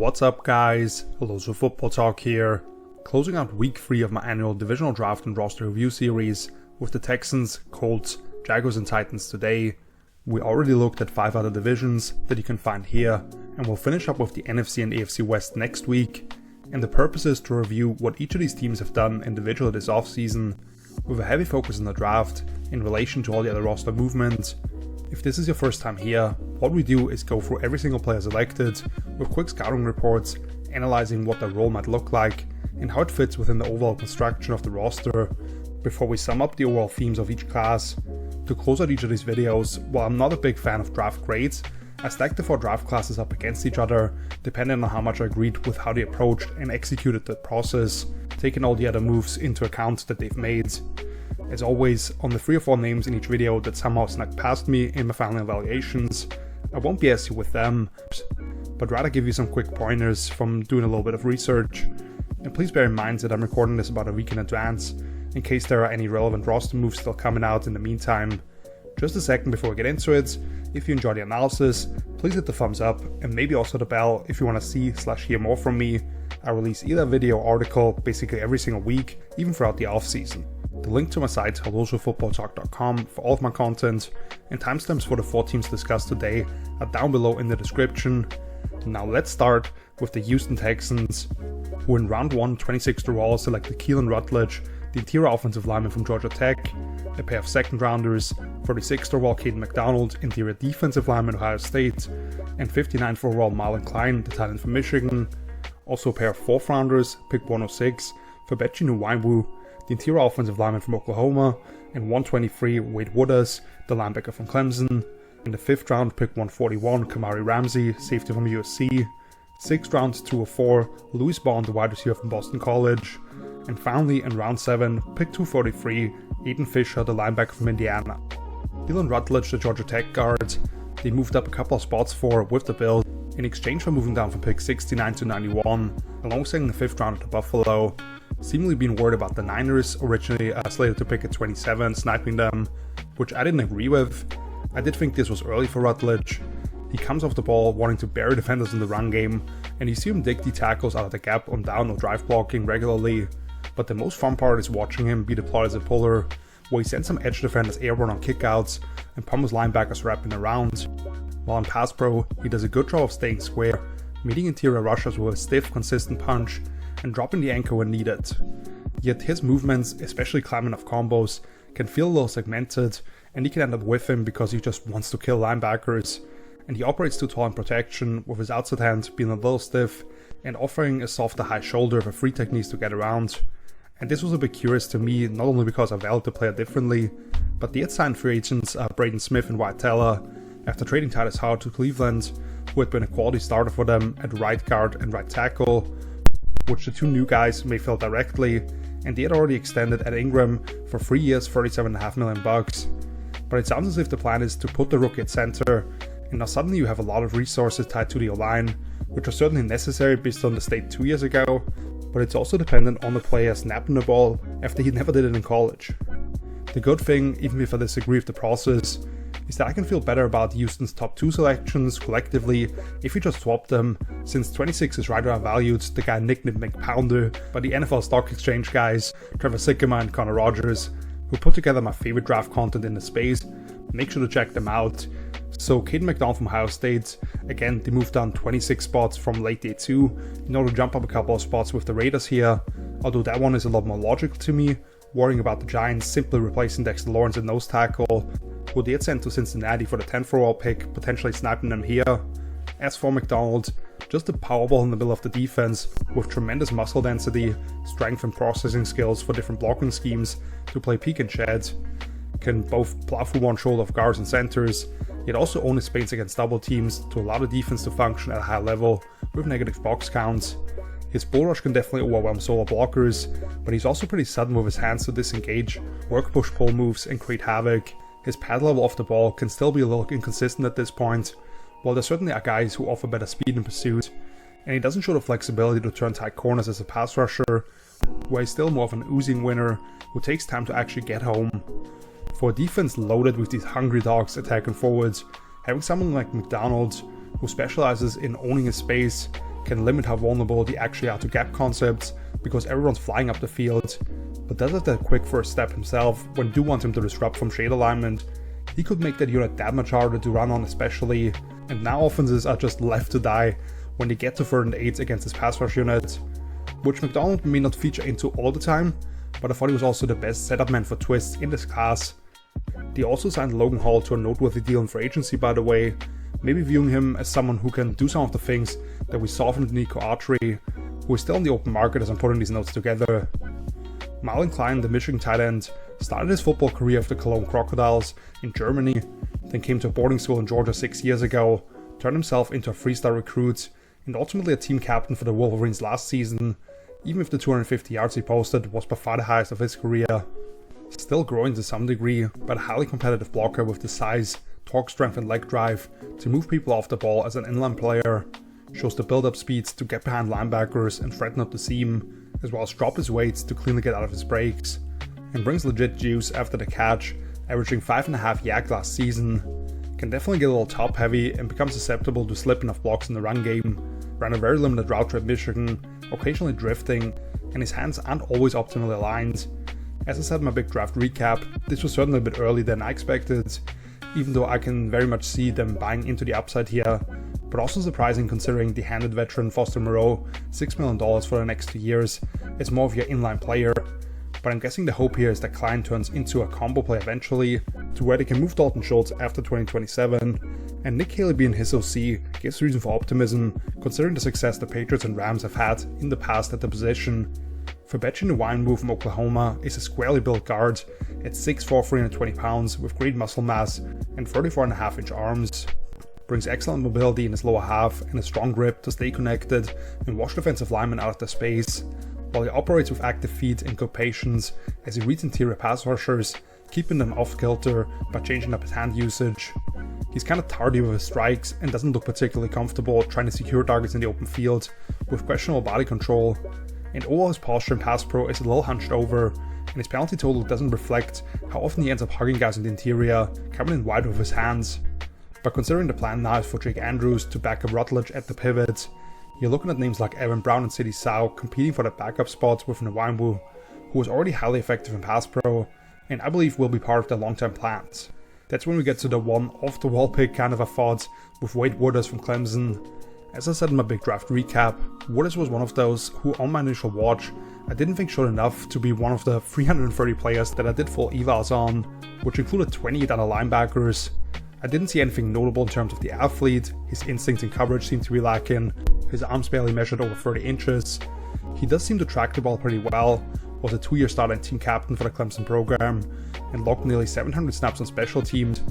What's up guys, hello to Football Talk here, closing out week 3 of my annual Divisional Draft and Roster Review series with the Texans, Colts, Jaguars and Titans today. We already looked at 5 other divisions that you can find here, and we'll finish up with the NFC and AFC West next week, and the purpose is to review what each of these teams have done individually this offseason, with a heavy focus on the draft in relation to all the other roster movements. If this is your first time here, what we do is go through every single player selected with quick scouting reports, analyzing what their role might look like and how it fits within the overall construction of the roster, before we sum up the overall themes of each class. To close out each of these videos, while I'm not a big fan of draft grades, I stacked the 4 draft classes up against each other, depending on how much I agreed with how they approached and executed the process, taking all the other moves into account that they've made. As always, on the 3 or 4 names in each video that somehow snuck past me in my final evaluations, I won't BS you with them, but rather give you some quick pointers from doing a little bit of research. And please bear in mind that I'm recording this about a week in advance, in case there are any relevant roster moves still coming out in the meantime. Just a second before we get into it, if you enjoy the analysis, please hit the thumbs up and maybe also the bell if you want to see/hear more from me. I release either video or article basically every single week, even throughout the offseason. The link to my site, Footballtalk.com, for all of my content, and timestamps for the 4 teams discussed today are down below in the description. Now let's start with the Houston Texans, who in round 1, 26th overall selected Keelan Rutledge, the interior offensive lineman from Georgia Tech, a pair of second rounders, 46th overall Caden McDonald, interior defensive lineman Ohio State, and 59th overall Marlon Klein, the tight end from Michigan. Also a pair of 4th rounders, pick 106 for Bechi Nwaiwu, the interior offensive lineman from Oklahoma, and 123 Wade Wooders, the linebacker from Clemson. In the 5th round, pick 141 Kamari Ramsey, safety from USC. 6th round, 204 Louis Bond, the wide receiver from Boston College. And finally, in round 7, pick 243 Aiden Fisher, the linebacker from Indiana. Keelan Rutledge, the Georgia Tech guard, they moved up a couple of spots for with the Bills in exchange for moving down from pick 69 to 91, alongside in the 5th round to Buffalo. Seemingly being worried about the Niners, originally slated to pick at 27, sniping them, which I didn't agree with. I did think this was early for Rutledge. He comes off the ball wanting to bury defenders in the run game, and you see him dig the tackles out of the gap on down or drive blocking regularly, but the most fun part is watching him be deployed as a puller, where he sends some edge defenders airborne on kickouts and pummels linebackers wrapping around. While in pass pro, he does a good job of staying square, meeting interior rushers with a stiff, consistent punch, and dropping the anchor when needed. Yet his movements, especially climbing off combos, can feel a little segmented, and he can end up with him because he just wants to kill linebackers, and he operates too tall in protection, with his outside hand being a little stiff and offering a softer high shoulder for free techniques to get around. And this was a bit curious to me, not only because I valued the player differently, but the yet signed free agents Braden Smith and Wyatt Teller, after trading Titus Howard to Cleveland, who had been a quality starter for them at right guard and right tackle, which the 2 new guys may fill directly, and they had already extended at Ingram for 3 years, $37.5 million. But it sounds as if the plan is to put the rookie at center, and now suddenly you have a lot of resources tied to the O-line, which was certainly necessary based on the state 2 years ago, but it's also dependent on the player snapping the ball after he never did it in college. The good thing, even if I disagree with the process, is that I can feel better about Houston's top 2 selections collectively if we just swap them, since 26 is right where I valued the guy nicknamed McPounder by the NFL Stock Exchange guys, Trevor Sikkema and Connor Rogers, who put together my favorite draft content in the space. Make sure to check them out. So Caden McDonald from Ohio State, again they moved down 26 spots from late day 2 in order to jump up a couple of spots with the Raiders here, although that one is a lot more logical to me, worrying about the Giants simply replacing Dexter Lawrence at nose tackle, who they had sent to Cincinnati for the 10th overall pick, potentially sniping them here. As for McDonald, just a powerball in the middle of the defense with tremendous muscle density, strength and processing skills for different blocking schemes to play peek and shed, can both plow through one shoulder of guards and centers, yet also own his space against double teams to allow the defense to function at a high level with negative box counts. His bull rush can definitely overwhelm solo blockers, but he's also pretty sudden with his hands to disengage, work push-pull moves and create havoc. His pad level off the ball can still be a little inconsistent at this point, while there certainly are guys who offer better speed in pursuit, and he doesn't show the flexibility to turn tight corners as a pass rusher, where he's still more of an oozing winner who takes time to actually get home. For a defense loaded with these hungry dogs attacking forwards, having someone like McDonald, who specializes in owning his space can limit how vulnerable they actually are to gap concepts because everyone's flying up the field, but does have that quick first step himself when you do want him to disrupt from shade alignment. He could make that unit that much harder to run on especially, and now offenses are just left to die when they get to 3rd and 8 against his pass rush unit, which McDonald may not feature into all the time, but I thought he was also the best setup man for twists in this class. They also signed Logan Hall to a noteworthy deal in free agency, by the way, maybe viewing him as someone who can do some of the things that we saw from Nico Archery, who is still in the open market as I'm putting these notes together. Marlon Klein, the Michigan tight end, started his football career with the Cologne Crocodiles in Germany, then came to a boarding school in Georgia 6 years ago, turned himself into a 3-star recruit, and ultimately a team captain for the Wolverines last season, even if the 250 yards he posted was by far the highest of his career. Still growing to some degree, but a highly competitive blocker with the size, torque strength and leg drive to move people off the ball as an inline player, shows the build-up speeds to get behind linebackers and threaten up the seam, as well as drop his weights to cleanly get out of his breaks, and brings legit juice after the catch, averaging 5.5 yak last season. Can definitely get a little top heavy and become susceptible to slipping off blocks in the run game, ran a very limited route trip Michigan, occasionally drifting, and his hands aren't always optimally aligned. As I said in my big draft recap, this was certainly a bit earlier than I expected, even though I can very much see them buying into the upside here, but also surprising considering the handed veteran Foster Moreau $6 million for the next 2 years is more of your inline player. But I'm guessing the hope here is that Klein turns into a combo play eventually, to where they can move Dalton Schultz after 2027, and Nick Haley being his OC gives reason for optimism considering the success the Patriots and Rams have had in the past at the position. Fabechi Nwaiwu from Oklahoma is a squarely built guard at 6'4", 320 pounds with great muscle mass and 34.5-inch arms. Brings excellent mobility in his lower half and a strong grip to stay connected and wash defensive linemen out of their space, while he operates with active feet and good patience as he reads interior pass rushers, keeping them off kilter by changing up his hand usage. He's kind of tardy with his strikes and doesn't look particularly comfortable trying to secure targets in the open field with questionable body control, and overall his posture in pass pro is a little hunched over, and his penalty total doesn't reflect how often he ends up hugging guys in the interior, coming in wide with his hands. But considering the plan now is for Jake Andrews to back up Rutledge at the pivot, you're looking at names like Evan Brown and Sidney Sau competing for the backup spot with Nwaiwu, who is already highly effective in pass pro, and I believe will be part of their long-term plans. That's when we get to the one off-the-wall pick kind of a thought with Wade Wooders from Clemson. As I said in my big draft recap, Wooders was one of those who on my initial watch I didn't think showed enough to be one of the 330 players that I did full evals on, which included 28 other linebackers. I didn't see anything notable in terms of the athlete, his instincts and coverage seemed to be lacking, his arms barely measured over 30 inches. He does seem to track the ball pretty well, was a 2-year starter and team captain for the Clemson program, and logged nearly 700 snaps on special teams,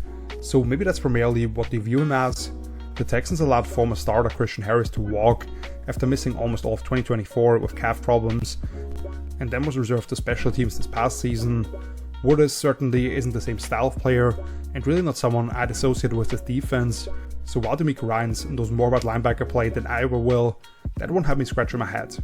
so maybe that's primarily what they view him as. The Texans allowed former starter Christian Harris to walk after missing almost all of 2024 with calf problems, and then was reserved to special teams this past season. Wooders certainly isn't the same style of player, and really not someone I'd associate with this defense, so while D'Amico Ryans knows more about linebacker play than I ever will, that one had me scratching my head.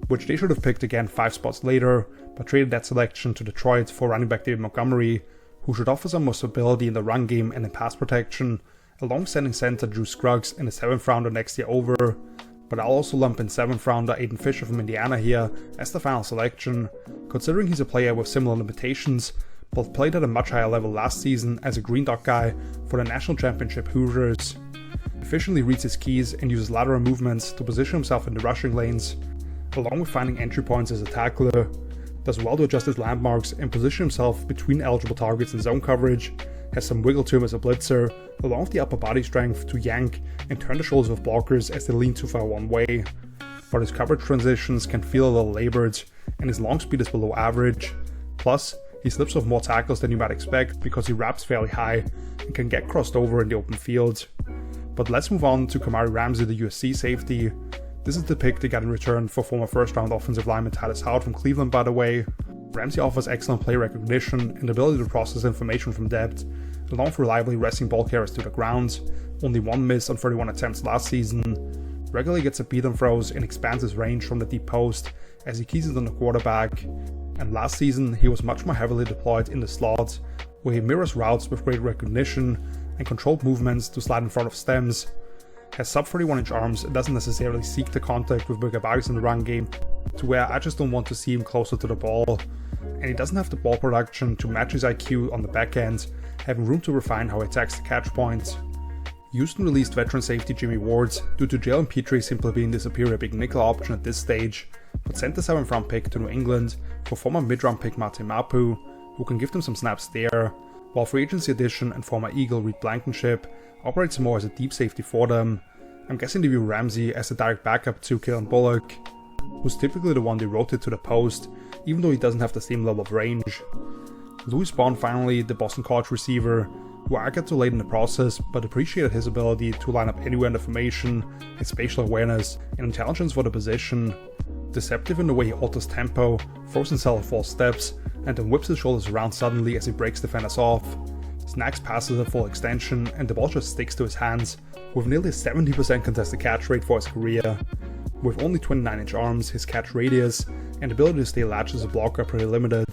Which they should have picked again 5 spots later, but traded that selection to Detroit for running back David Montgomery, who should offer some more stability in the run game and in pass protection, a long-standing center Drew Scruggs in the 7th rounder next year over, but I'll also lump in 7th rounder Aiden Fisher from Indiana here as the final selection, considering he's a player with similar limitations, but played at a much higher level last season as a Green Dot guy for the National Championship Hoosiers. Efficiently reads his keys and uses lateral movements to position himself in the rushing lanes, along with finding entry points as a tackler, does well to adjust his landmarks and position himself between eligible targets in zone coverage, has some wiggle to him as a blitzer, along with the upper body strength to yank and turn the shoulders of blockers as they lean too far one way. But his coverage transitions can feel a little labored, and his long speed is below average. Plus, he slips off more tackles than you might expect because he wraps fairly high and can get crossed over in the open field. But let's move on to Kamari Ramsey, the USC safety. This is the pick they got in return for former first-round offensive lineman Tyler Howard from Cleveland, by the way. Ramsey offers excellent play recognition and the ability to process information from depth, along with reliably wresting ball carriers to the ground. Only 1 miss on 31 attempts last season. Regularly gets a beat on throws and expands his range from the deep post as he keys it on the quarterback. And last season, he was much more heavily deployed in the slot, where he mirrors routes with great recognition and controlled movements to slide in front of stems. has sub 31-inch arms and doesn't necessarily seek the contact with bigger bodies in the run game, to where I just don't want to see him closer to the ball. And he doesn't have the ball production to match his IQ on the back end, having room to refine how he attacks the catch point. Houston released veteran safety Jimmy Ward due to Jalen Petrie simply being the superior big nickel option at this stage, but sent the 7th round pick to New England for former mid-round pick Martin Mapu, who can give them some snaps there, while free agency addition and former Eagle Reed Blankenship operates more as a deep safety for them. I'm guessing they view Ramsey as a direct backup to Kalen Bullock, who's typically the one they rotate to the post, even though he doesn't have the same level of range. Louis Bond finally, the Boston College receiver, who I got too late in the process, but appreciated his ability to line up anywhere in the formation, his spatial awareness and intelligence for the position. Deceptive in the way he alters tempo, throws himself false steps, and then whips his shoulders around suddenly as he breaks defenders off. Snags passes at full extension and the ball just sticks to his hands, with nearly a 70% contested catch rate for his career. With only 29-inch arms, his catch radius and ability to stay latched as a blocker are pretty limited,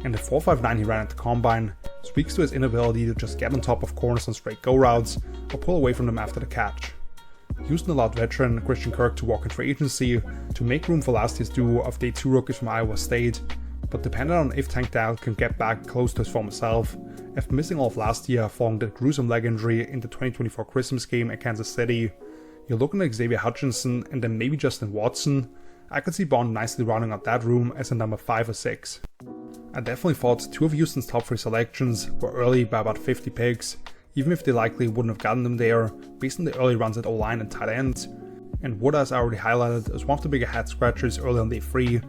and the 4.59 he ran at the combine speaks to his inability to just get on top of corners on straight go routes or pull away from them after the catch. Houston allowed veteran Christian Kirk to walk in free agency to make room for last year's duo of day 2 rookies from Iowa State, but depending on if Tank Dell can get back close to his former self, after missing all of last year following that gruesome leg injury in the 2024 Christmas game at Kansas City, you're looking at Xavier Hutchinson and then maybe Justin Watson. I could see Bond nicely rounding out that room as a number 5 or 6. I definitely thought 2 of Houston's top 3 selections were early by about 50 picks, even if they likely wouldn't have gotten them there based on the early runs at O-line and tight end. And Wood, as I already highlighted, is one of the bigger head scratchers early on day 3,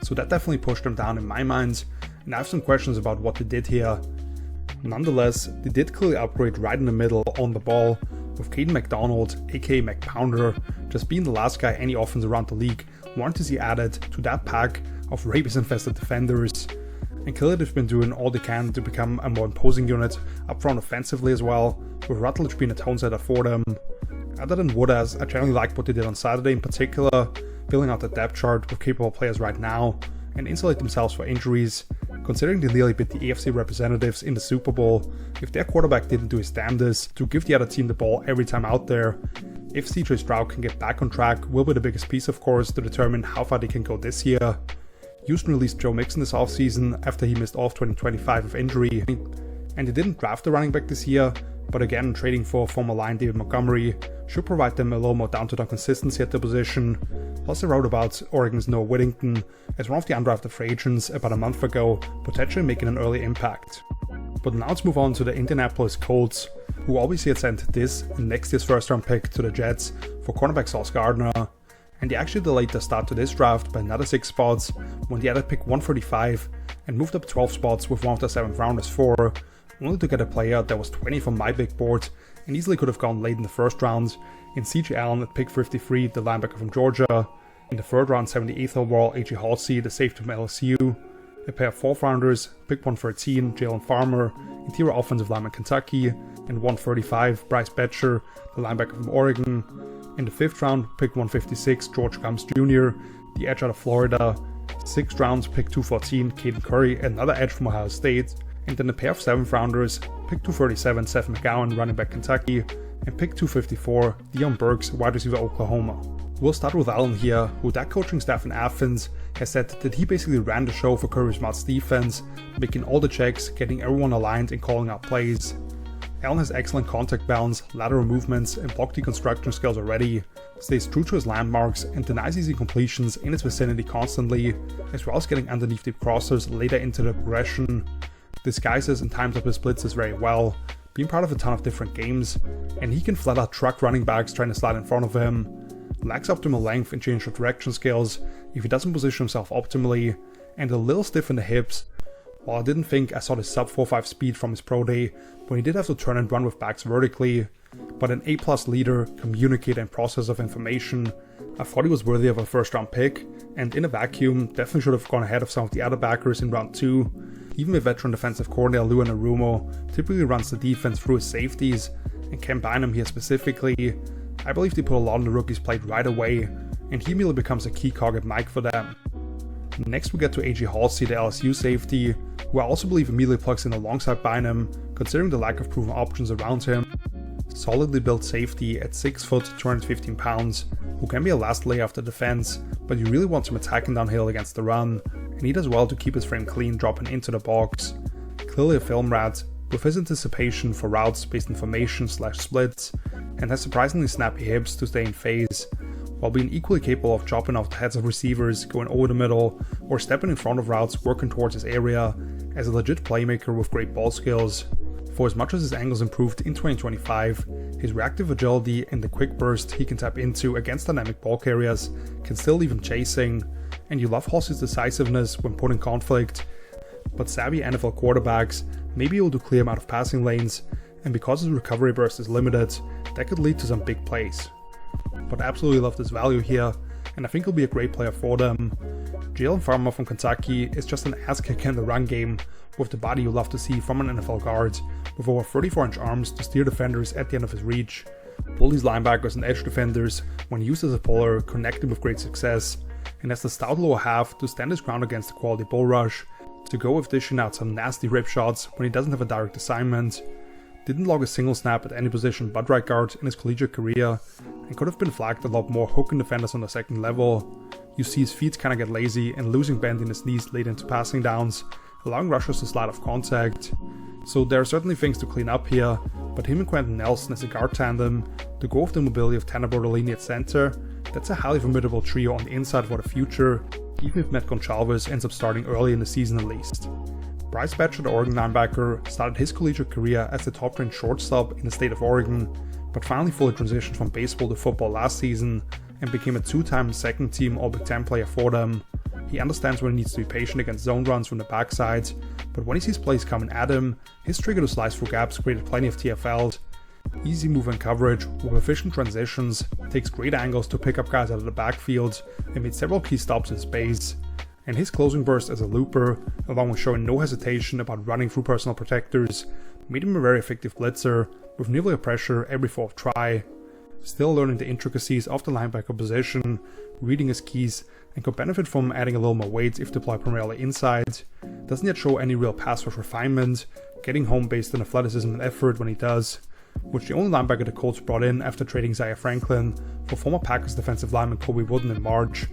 so that definitely pushed them down in my mind, and I have some questions about what they did here. Nonetheless, they did clearly upgrade right in the middle on the ball, with Caden McDonald, aka McPounder, just being the last guy any offense around the league wanted to see added to that pack of rabies-infested defenders. And clearly they've been doing all they can to become a more imposing unit up front offensively as well, with Rutledge being a tone setter for them. Other than Woodaz, I generally liked what they did on Saturday in particular, filling out the depth chart with capable players right now, and insulate themselves for injuries, considering they nearly beat the AFC representatives in the Super Bowl. If their quarterback didn't do his damnedest to give the other team the ball every time out there. If CJ Stroud can get back on track, will be the biggest piece of course to determine how far they can go this year. Houston released Joe Mixon this offseason after he missed all of 2025 with injury, and they didn't draft a running back this year, but again trading for former line David Montgomery should provide them a little more down-to-down consistency at the position. Plus they wrote about Oregon's Noah Whittington as one of the undrafted free agents about a month ago, potentially making an early impact. But now let's move on to the Indianapolis Colts, who obviously had sent this and next year's first round pick to the Jets for cornerback Sauce Gardner, and they actually delayed the start to this draft by another 6 spots when they added pick 135 and moved up 12 spots with one of the 7th rounders for, only to get a player that was 20 from my big board and easily could have gone late in the first round in CJ Allen at pick 53, the linebacker from Georgia, in the 3rd round 78th overall A.J. Halsey, the safety from LSU, a pair of 4th rounders, pick 113, Jalen Farmer, interior offensive lineman Kentucky, and 135, Bryce Betcher, the linebacker from Oregon. In the 5th round, pick 156, George Gumbs Jr., the edge out of Florida. 6th round, pick 214, Caden Curry, another edge from Ohio State. And then a pair of 7th rounders, pick 237, Seth McGowan, running back Kentucky, and pick 254, Deion Burks, wide receiver Oklahoma. We'll start with Allen here, who that coaching staff in Athens has said that he basically ran the show for Kirby Smart's defense, making all the checks, getting everyone aligned and calling out plays. Allen has excellent contact balance, lateral movements and block deconstruction skills already, stays true to his landmarks and denies easy completions in his vicinity constantly, as well as getting underneath deep crossers later into the progression. Disguises and times up his blitzes very well, being part of a ton of different games, and he can flat out truck running backs trying to slide in front of him. Lacks optimal length and change of direction skills if he doesn't position himself optimally, and a little stiff in the hips. While I didn't think I saw the sub 4.5 speed from his pro day when he did have to turn and run with backs vertically, but an A+ leader, communicator and processor of information, I thought he was worthy of a first round pick, and in a vacuum definitely should have gone ahead of some of the other backers in round 2. Even with veteran defensive coordinator Lou Anarumo typically runs the defense through his safeties, and Cam Bynum here specifically, I believe they put a lot on the rookie's plate right away, and he immediately becomes a key cog at Mike for them. Next we get to A.J. Halsey, the LSU safety, who I also believe immediately plugs in alongside Bynum, considering the lack of proven options around him. Solidly built safety at 6 foot 215 pounds, who can be a last lay after defense, but you really want him attacking downhill against the run, and he does well to keep his frame clean dropping into the box. Clearly a film rat, with his anticipation for routes based on formation/splits, and has surprisingly snappy hips to stay in phase, while being equally capable of chopping off the heads of receivers, going over the middle, or stepping in front of routes working towards his area, as a legit playmaker with great ball skills. For as much as his angles improved in 2025, his reactive agility and the quick burst he can tap into against dynamic ball carriers can still leave him chasing, and you love Hoss's decisiveness when put in conflict, but savvy NFL quarterbacks may be able to clear him out of passing lanes, and because his recovery burst is limited, that could lead to some big plays. But I absolutely love this value here, and I think he'll be a great player for them. Jalen Farmer from Kentucky is just an ass kicker in the run game, with the body you love to see from an NFL guard, with over 34-inch arms to steer defenders at the end of his reach. Bullies linebackers and edge defenders when used as a puller, connected with great success, and has the stout lower half to stand his ground against a quality bull rush, to go with dishing out some nasty rip shots when he doesn't have a direct assignment. Didn't log a single snap at any position but right guard in his collegiate career, and could have been flagged a lot more hooking defenders on the second level. You see his feet kinda get lazy and losing bend in his knees late into passing downs, allowing rushers to slide off contact. So there are certainly things to clean up here, but him and Quentin Nelson as a guard tandem, to go with the mobility of Tanner Bortolini at center, that's a highly formidable trio on the inside for the future, even if Matt Goncalves ends up starting early in the season at least. Bryce Batcher, the Oregon linebacker, started his collegiate career as the top-ranked shortstop in the state of Oregon, but finally fully transitioned from baseball to football last season and became a two-time second-team All-Big Ten player for them. He understands when he needs to be patient against zone runs from the backside, but when he sees plays coming at him, his trigger to slice through gaps created plenty of TFLs. Easy movement coverage with efficient transitions, takes great angles to pick up guys out of the backfield, and made several key stops in space. And his closing burst as a looper, along with showing no hesitation about running through personal protectors, made him a very effective blitzer, with nearly a pressure every fourth try. Still learning the intricacies of the linebacker position, reading his keys, and could benefit from adding a little more weight if deployed primarily inside. Doesn't yet show any real pass rush refinement, getting home based on athleticism and effort when he does, which the only linebacker the Colts brought in after trading Zaire Franklin for former Packers defensive lineman Kobe Wooden in March.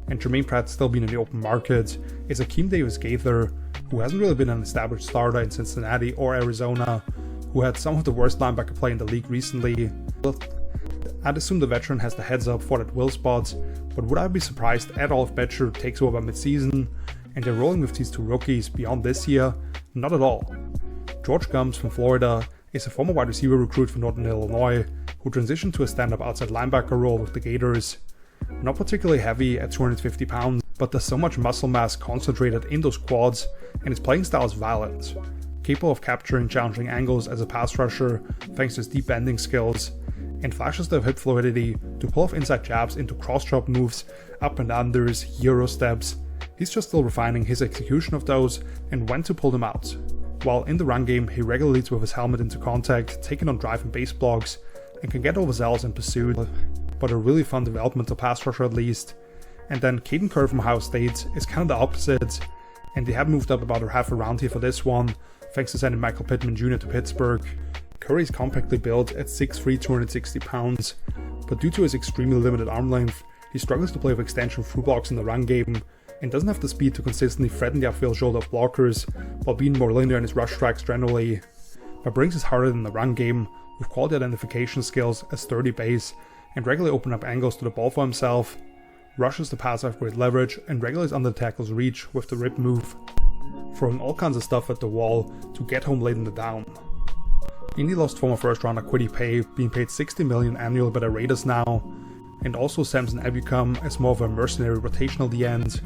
And Jermaine Pratt still being in the open market is Akeem Davis-Gaither, who hasn't really been an established starter in Cincinnati or Arizona, who had some of the worst linebacker play in the league recently. I'd assume the veteran has the heads up for that will spot, but would I be surprised at all if Batcher takes over by mid-season, and they're rolling with these two rookies beyond this year? Not at all. George Gums from Florida is a former wide receiver recruit from Northern Illinois, who transitioned to a stand-up outside linebacker role with the Gators. Not particularly heavy at 250 pounds, but there's so much muscle mass concentrated in those quads, and his playing style is violent. Capable of capturing challenging angles as a pass rusher thanks to his deep bending skills, and flashes the hip fluidity to pull off inside jabs into cross-chop moves, up and unders, euro steps. He's just still refining his execution of those and when to pull them out. While in the run game, he regularly leads with his helmet into contact, taking on drive and base blocks, and can get overzealous in pursuit, but a really fun developmental pass rusher at least. And then Caden Curry from Ohio State is kind of the opposite, and they have moved up about a half a round here for this one, thanks to sending Michael Pittman Jr. to Pittsburgh. Curry is compactly built at 6'3", 260 pounds, but due to his extremely limited arm length, he struggles to play with extension through blocks in the run game, and doesn't have the speed to consistently threaten the upfield shoulder of blockers, while being more linear in his rush tracks generally. But brings his harder in the run game, with quality identification skills, a sturdy base, and regularly open up angles to the ball for himself. Rushes the pass with great leverage, and regularly is under the tackle's reach with the rip move, throwing all kinds of stuff at the wall to get home late in the down. Indy lost former first rounder Kwity Paye, being paid $60 million annually by the Raiders now, and also Samson Ebukam as more of a mercenary rotational D-end,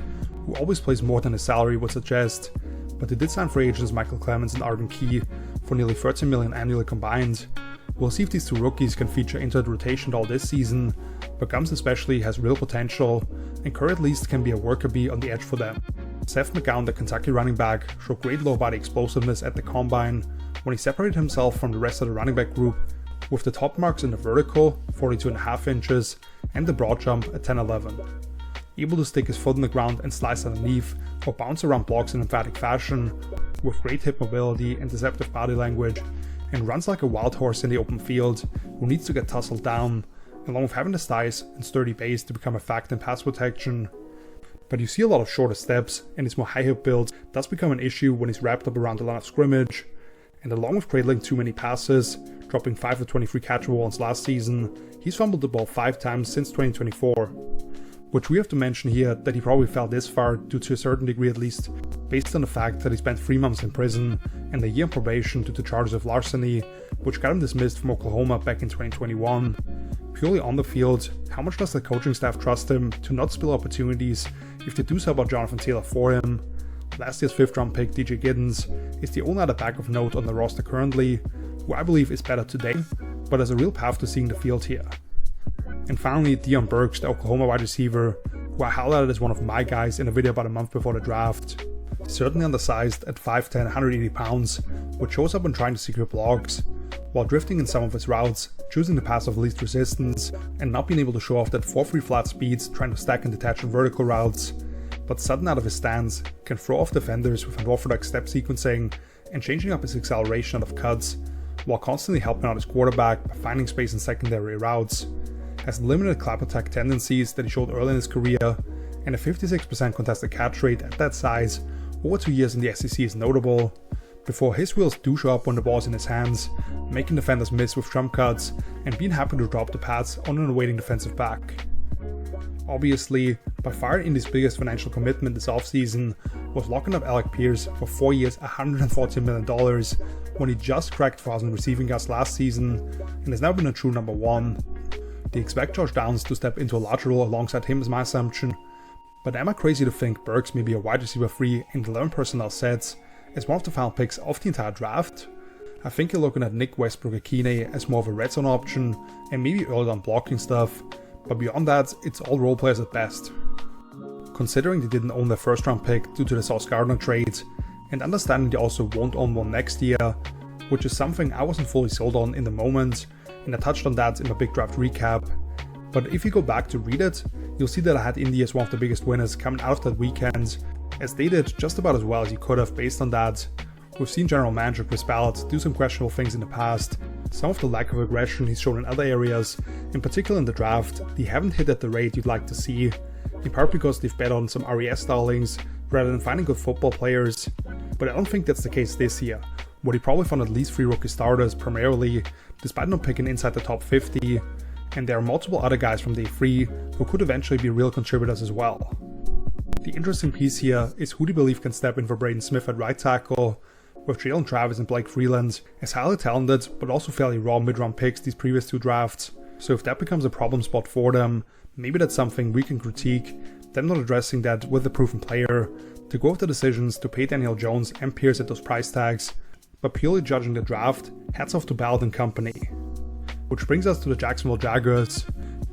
who always plays more than his salary would suggest, but they did sign free agents Michael Clemens and Arden Key for nearly $13 million annually combined. We'll see if these two rookies can feature into the rotation all this season, but Gums especially has real potential, and Curry at least can be a worker bee on the edge for them. Seth McGowan, the Kentucky running back, showed great low body explosiveness at the combine when he separated himself from the rest of the running back group, with the top marks in the vertical, 42.5 inches, and the broad jump at 10.11. Able to stick his foot in the ground and slice underneath, or bounce around blocks in emphatic fashion, with great hip mobility and deceptive body language, and runs like a wild horse in the open field who needs to get tussled down, along with having the size and sturdy base to become a factor in pass protection. But you see a lot of shorter steps, and his more high hip build does become an issue when he's wrapped up around the line of scrimmage. And along with cradling too many passes, dropping 5 of 23 catchable ones last season, he's fumbled the ball 5 times since 2024. Which we have to mention here that he probably fell this far, due to a certain degree at least, based on the fact that he spent 3 months in prison and a year on probation due to charges of larceny, which got him dismissed from Oklahoma back in 2021. Purely on the field, how much does the coaching staff trust him to not spill opportunities if they do so about Jonathan Taylor for him? Last year's 5th round pick DJ Giddens is the only other back of note on the roster currently, who I believe is better today, but has a real path to seeing the field here. And finally, Deion Burks, the Oklahoma wide receiver, who I highlighted as one of my guys in a video about a month before the draft. Certainly undersized at 5'10", 180 pounds, which shows up when trying to secure blocks, while drifting in some of his routes, choosing the path of least resistance, and not being able to show off that 4-3 flat speeds trying to stack and detach on vertical routes, but sudden out of his stance, can throw off defenders with unorthodox step sequencing and changing up his acceleration out of cuts, while constantly helping out his quarterback by finding space in secondary routes, has limited clap attack tendencies that he showed early in his career, and a 56% contested catch rate at that size over 2 years in the SEC is notable, before his wheels do show up when the ball is in his hands, making defenders miss with jump cuts and being happy to drop the pass on an awaiting defensive back. Obviously, by far Indy's biggest financial commitment this offseason was locking up Alec Pierce for 4 years $114 million when he just cracked 1,000 receiving yards last season and has now been a true number 1. They expect Josh Downs to step into a larger role alongside him is my assumption, but am I crazy to think Burks may be a wide receiver 3 in 11 personnel sets as one of the final picks of the entire draft? I think you're looking at Nick Westbrook-Akine as more of a red zone option and maybe early on blocking stuff, but beyond that, it's all role players at best. Considering they didn't own their 1st round pick due to the Sauce Gardner trade, and understanding they also won't own one next year, which is something I wasn't fully sold on in the moment, and I touched on that in my big draft recap. But if you go back to read it, you'll see that I had Indy as one of the biggest winners coming out of that weekend, as they did just about as well as you could have based on that. We've seen general manager Chris Ballard do some questionable things in the past, some of the lack of aggression he's shown in other areas, in particular in the draft, they haven't hit at the rate you'd like to see, in part because they've bet on some RES darlings rather than finding good football players, but I don't think that's the case this year, where he probably found at least 3 rookie starters primarily, despite not picking inside the top 50, and there are multiple other guys from day 3 who could eventually be real contributors as well. The interesting piece here is who they believe can step in for Braden Smith at right tackle, with Jalen Travis and Blake Freeland as highly talented but also fairly raw mid-round picks these previous 2 drafts, so if that becomes a problem spot for them, maybe that's something we can critique, them not addressing that with the proven player, to go with the decisions to pay Daniel Jones and Pierce at those price tags, but purely judging the draft, hats off to Ballard and company. Which brings us to the Jacksonville Jaguars.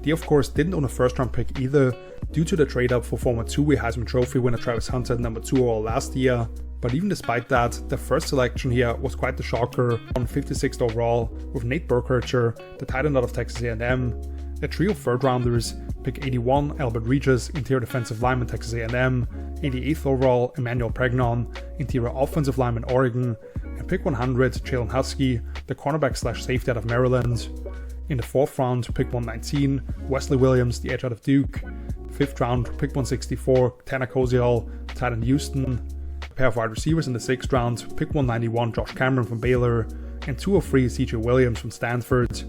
They of course didn't own a 1st round pick either, due to the trade up for former 2-way Heisman Trophy winner Travis Hunter at number 2 overall last year, but even despite that, their first selection here was quite the shocker on 56th overall, with Nate Burkhardt, the tight end out of Texas A&M, a trio of 3rd rounders, pick 81 Albert Regis, interior defensive lineman Texas A&M, 88th overall Emmanuel Pregnon, interior offensive lineman Oregon, and pick 100 Jalen Husky, the cornerback/safety out of Maryland. In the 4th round, pick 119 Wesley Williams, the edge out of Duke, 5th round, pick 164 Tanner Koziol, tight end Houston, a pair of wide receivers in the 6th round, pick 191 Josh Cameron from Baylor, and 203 CJ Williams from Stanford,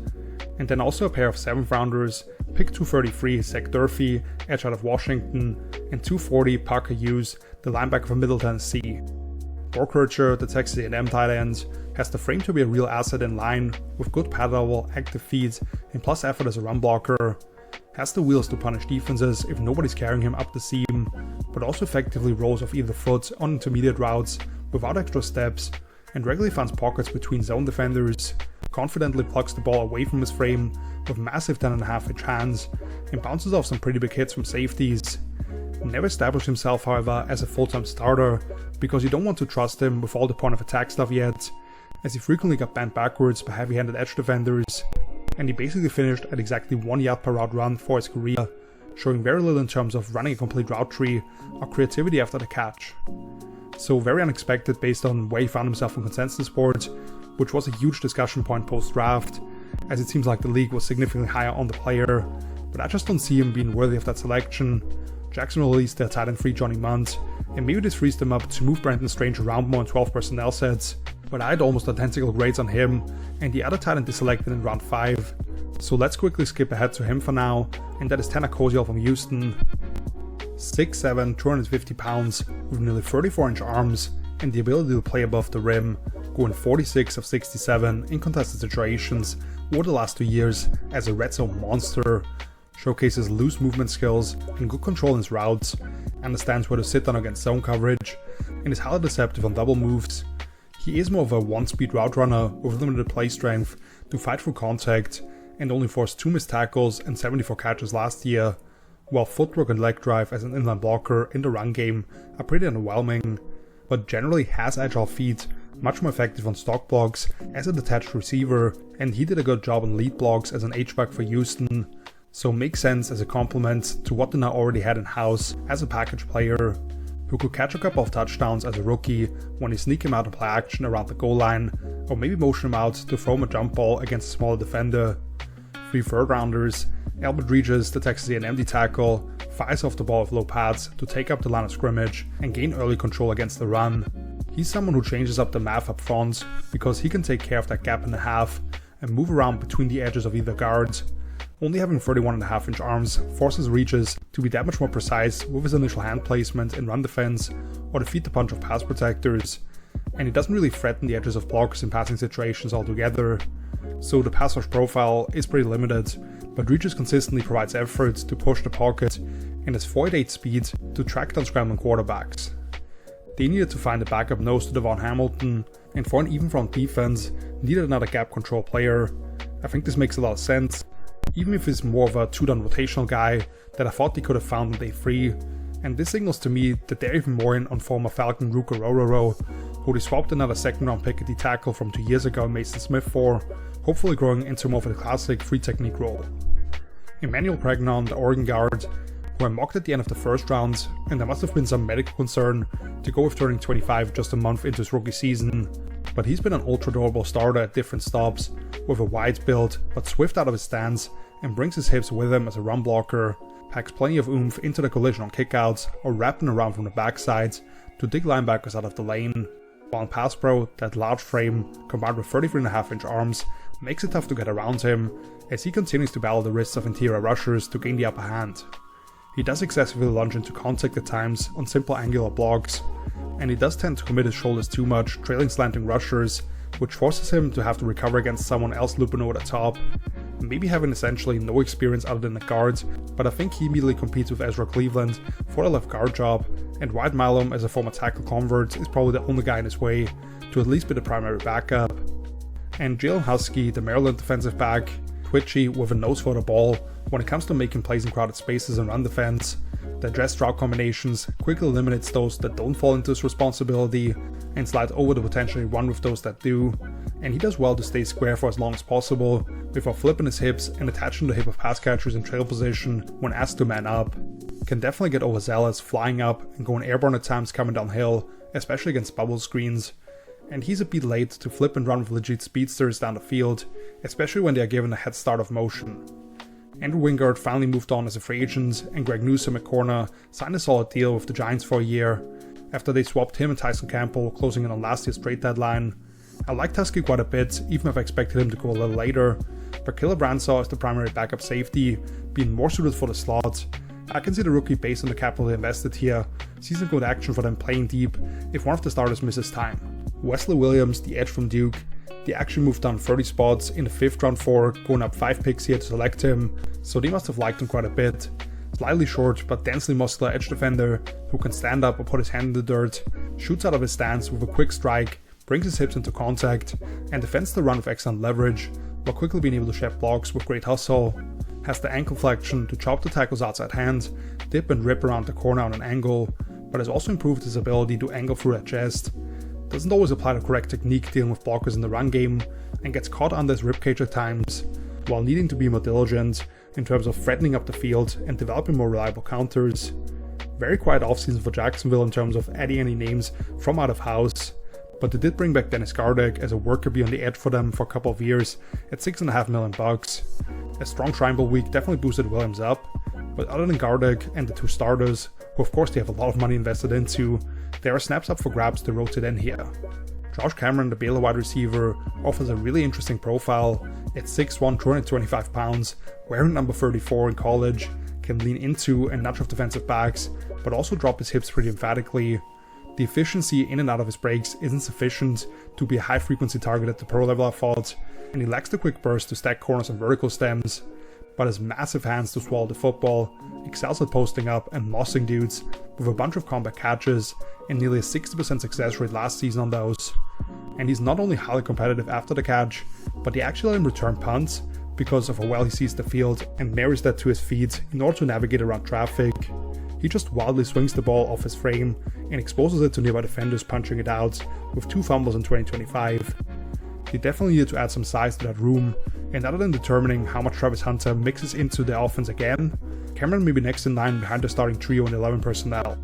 and then also a pair of 7th rounders, pick 233 Zach Durfee, edge out of Washington, and 240 Parker Hughes, the linebacker from Middle Tennessee. Burkhardt, the Texas A&M tight end, has the frame to be a real asset in line, with good pad level, active feet, and plus effort as a run blocker. Has the wheels to punish defenses if nobody's carrying him up the seam, but also effectively rolls off either foot on intermediate routes without extra steps, and regularly finds pockets between zone defenders, confidently plucks the ball away from his frame with massive 10.5-inch hands, and bounces off some pretty big hits from safeties. Never established himself, however, as a full-time starter, because you don't want to trust him with all the point of attack stuff yet, as he frequently got bent backwards by heavy-handed edge defenders, and he basically finished at exactly 1 yard per route run for his career, showing very little in terms of running a complete route tree or creativity after the catch. So very unexpected based on where he found himself in consensus boards, which was a huge discussion point post-draft, as it seems like the league was significantly higher on the player, but I just don't see him being worthy of that selection. Jacksonville released their tight end free Johnny Munt, and maybe this frees them up to move Brandon Strange around more in 12 personnel sets, but I had almost identical grades on him and the other tight end they selected in round 5. So let's quickly skip ahead to him for now, and that is Tanner Koziol from Houston. 6'7", 250 pounds, with nearly 34-inch arms and the ability to play above the rim, going 46 of 67 in contested situations over the last 2 years as a red zone monster. Showcases loose movement skills and good control in his routes, understands where to sit down against zone coverage, and is highly deceptive on double moves. He is more of a one-speed route runner with limited play strength to fight through contact, and only forced 2 missed tackles and 74 catches last year, while footwork and leg drive as an inline blocker in the run game are pretty underwhelming, but generally has agile feet, much more effective on stock blocks as a detached receiver, and he did a good job on lead blocks as an H-back for Houston, so makes sense as a complement to what they now already had in-house as a package player, who could catch a couple of touchdowns as a rookie when they sneak him out of play action around the goal line, or maybe motion him out to throw him a jump ball against a smaller defender. 3 third-rounders, Albert Regis, the Texas A&M tackle, fires off the ball with low pads to take up the line of scrimmage and gain early control against the run. He's someone who changes up the math up front because he can take care of that gap in the half and move around between the edges of either guard. Only having 31.5-inch arms forces Regis to be that much more precise with his initial hand placement in run defense or defeat the punch of pass protectors, and he doesn't really threaten the edges of blockers in passing situations altogether. So the pass rush profile is pretty limited, but Regis consistently provides effort to push the pocket and has 4.8 speed to track down scrambling quarterbacks. They needed to find a backup nose to Devon Hamilton, and for an even front defense, needed another gap control player. I think this makes a lot of sense, even if he's more of a 2-down rotational guy that I thought they could have found on day 3, and this signals to me that they're even more in on former Falcon Ruka Rororo, who they swapped another second round pick at the tackle from 2 years ago Mason Smith for, hopefully growing into more of a classic free technique role. Emmanuel Pregnon, the Oregon guard, who I mocked at the end of the first round, and there must have been some medical concern to go with turning 25 just a month into his rookie season, but he's been an ultra durable starter at different stops, with a wide build but swift out of his stance and brings his hips with him as a run blocker, packs plenty of oomph into the collision on kickouts or wrapping around from the backside to dig linebackers out of the lane. While in pass pro, that large frame combined with 33.5-inch arms makes it tough to get around him as he continues to battle the wrists of interior rushers to gain the upper hand. He does excessively lunge into contact at times on simple angular blocks, and he does tend to commit his shoulders too much trailing slanting rushers, which forces him to have to recover against someone else looping over the top, maybe having essentially no experience other than the guard, but I think he immediately competes with Ezra Cleveland for the left guard job, and Wyatt Milam as a former tackle convert is probably the only guy in his way to at least be the primary backup. And Jalen Husky, the Maryland defensive back, twitchy with a nose for the ball when it comes to making plays in crowded spaces and run defense, the address route combinations quickly eliminates those that don't fall into his responsibility and slides over to potentially run with those that do, and he does well to stay square for as long as possible before flipping his hips and attaching the hip of pass catchers in trail position when asked to man up. Can definitely get overzealous flying up and going airborne at times coming downhill, especially against bubble screens, and he's a bit late to flip and run with legit speedsters down the field, especially when they are given a head start of motion. Andrew Wingard finally moved on as a free agent, and Greg Newsome at corner signed a solid deal with the Giants for a year, after they swapped him and Tyson Campbell closing in on last year's trade deadline. I liked Husky quite a bit, even if I expected him to go a little later, but Caleb Bransaw is the primary backup safety, being more suited for the slot. I can see the rookie based on the capital they invested here, sees some good action for them playing deep if one of the starters misses time. Wesley Williams, the edge from Duke, they actually moved down 30 spots in the 5th round for, going up 5 picks here to select him, so they must have liked him quite a bit. Slightly short but densely muscular edge defender who can stand up or put his hand in the dirt, shoots out of his stance with a quick strike, brings his hips into contact, and defends the run with excellent leverage, while quickly being able to shed blocks with great hustle. Has the ankle flexion to chop the tackles outside hand, dip and rip around the corner on an angle, but has also improved his ability to angle through a chest. Doesn't always apply the correct technique dealing with blockers in the run game, and gets caught under his ribcage at times, while needing to be more diligent in terms of threatening up the field and developing more reliable counters. Very quiet offseason for Jacksonville in terms of adding any names from out of house, but they did bring back Dennis Gardeck as a worker bee on the edge for them for a couple of years at $6.5 million. A strong Triangle week definitely boosted Williams up, but other than Gardeck and the two starters, who of course they have a lot of money invested into, there are snaps up for grabs to rotate in here. Josh Cameron, the Baylor wide receiver, offers a really interesting profile. At 6'1", 225 pounds, wearing number 34 in college, can lean into and nudge off defensive backs, but also drop his hips pretty emphatically. The efficiency in and out of his breaks isn't sufficient to be a high frequency target at the pro level, I thought, and he lacks the quick burst to stack corners and vertical stems, but his massive hands to swallow the football, excels at posting up and mossing dudes with a bunch of combat catches and nearly a 60% success rate last season on those. And he's not only highly competitive after the catch, but he actually let him return punts because of how well he sees the field and marries that to his feet in order to navigate around traffic. He just wildly swings the ball off his frame and exposes it to nearby defenders punching it out with 2 fumbles in 2025. They definitely need to add some size to that room, and other than determining how much Travis Hunter mixes into the offense again, Cameron may be next in line behind the starting trio in 11 personnel.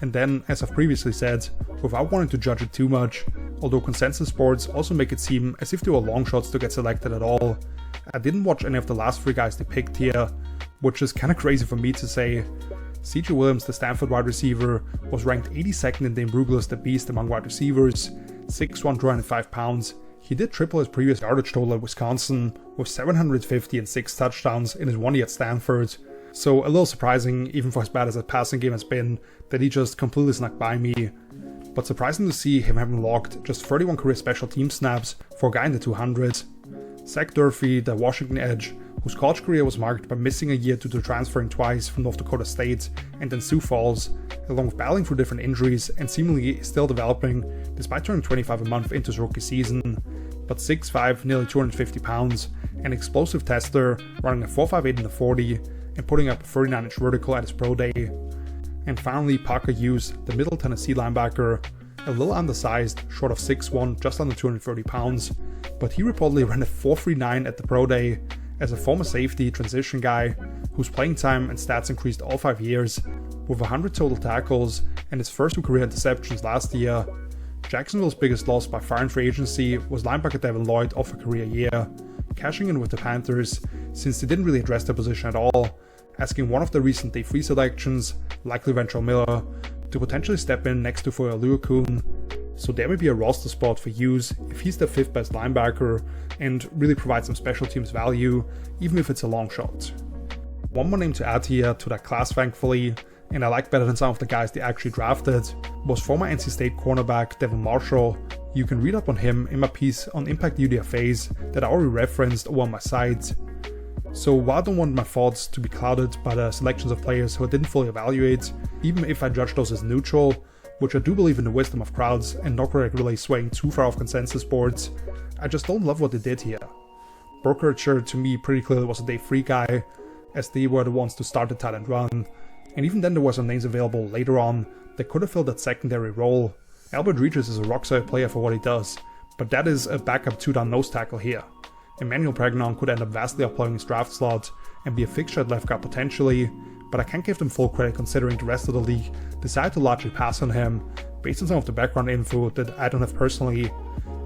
And then, as I've previously said, without wanting to judge it too much, although consensus boards also make it seem as if they were long shots to get selected at all, I didn't watch any of the last 3 guys they picked here, which is kinda crazy for me to say. CJ Williams, the Stanford wide receiver, was ranked 82nd in Dane Brugler's The Beast among wide receivers, 6'1", 205 pounds. He did triple his previous yardage total at Wisconsin, with 750 and 6 touchdowns in his 1 year at Stanford. So a little surprising, even for as bad as that passing game has been, that he just completely snuck by me. But surprising to see him having logged just 31 career special team snaps for a guy in the 200s. Zach Durfee, the Washington edge, whose college career was marked by missing a year due to transferring twice from North Dakota State and then Sioux Falls, along with battling through different injuries and seemingly still developing despite turning 25 a month into his rookie season. But 6'5", nearly 250 pounds, an explosive tester, running a 4.58 in the 40 and putting up a 39-inch vertical at his pro day. And finally, Parker Hughes, the Middle Tennessee linebacker, a little undersized, short of 6'1", just under 230 pounds, but he reportedly ran a 4.39 at the pro day as a former safety transition guy whose playing time and stats increased all 5 years, with 100 total tackles and his first 2 career interceptions last year. Jacksonville's biggest loss by far in free agency was linebacker Devin Lloyd off a career year, cashing in with the Panthers since they didn't really address their position at all, asking one of the recent day 3 selections, likely Ventrell Miller, to potentially step in next to Foyalua-Kun. So there may be a roster spot for Hughes if he's the 5th best linebacker and really provides some special teams value, even if it's a long shot. One more name to add here to that class, thankfully, and I like better than some of the guys they actually drafted, was former NC State cornerback Devin Marshall. You can read up on him in my piece on Impact UDFAs that I already referenced over on my site. So while I don't want my thoughts to be clouded by the selections of players who I didn't fully evaluate, even if I judge those as neutral, which I do believe in the wisdom of crowds and not really swaying too far off consensus boards, I just don't love what they did here. Burkhardt to me pretty clearly was a day 3 guy, as they were the ones to start the tight end run, and even then there were some names available later on that could have filled that secondary role. Albert Regis is a rock-solid player for what he does, but that is a backup 2-down nose tackle here. Emmanuel Pregnon could end up vastly outplaying his draft slot and be a fixture at left guard potentially, but I can't give them full credit considering the rest of the league decided to largely pass on him based on some of the background info that I don't have personally,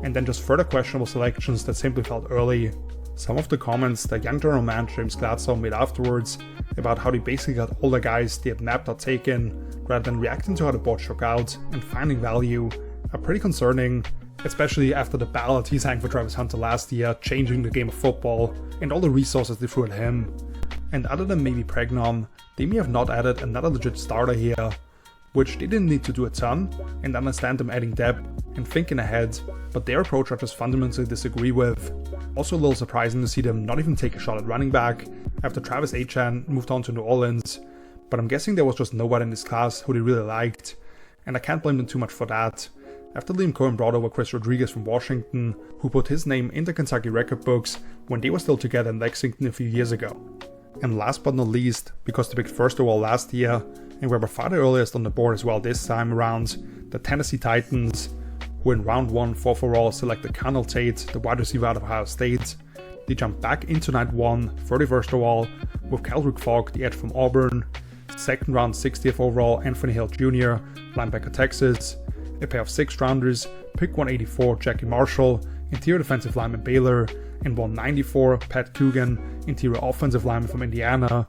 and then just further questionable selections that simply felt early. Some of the comments that young general manager James Gladstone made afterwards about how they basically got all the guys they had mapped out taken rather than reacting to how the board shook out and finding value are pretty concerning, especially after the ballot he sang for Travis Hunter last year, changing the game of football and all the resources they threw at him. And other than maybe Pregnon, they may have not added another legit starter here, which they didn't need to do a ton, and understand them adding depth and thinking ahead, but their approach I just fundamentally disagree with. Also a little surprising to see them not even take a shot at running back after Travis Etienne moved on to New Orleans, but I'm guessing there was just nobody in this class who they really liked, and I can't blame them too much for that. After Liam Cohen brought over Chris Rodriguez from Washington, who put his name in the Kentucky record books when they were still together in Lexington a few years ago. And last but not least, because they picked first overall last year, and were by far the earliest on the board as well this time around, the Tennessee Titans, who in round 1, 4th overall selected Connell Tate, the wide receiver out of Ohio State. They jumped back into night 1, 31st overall, with Keldrick Fogg, the edge from Auburn, 2nd round, 60th overall, Anthony Hill Jr., linebacker Texas, a pair of 6th rounders, pick 184 Jackie Marshall, interior defensive lineman Baylor, and 194 Pat Coogan, interior offensive lineman from Indiana.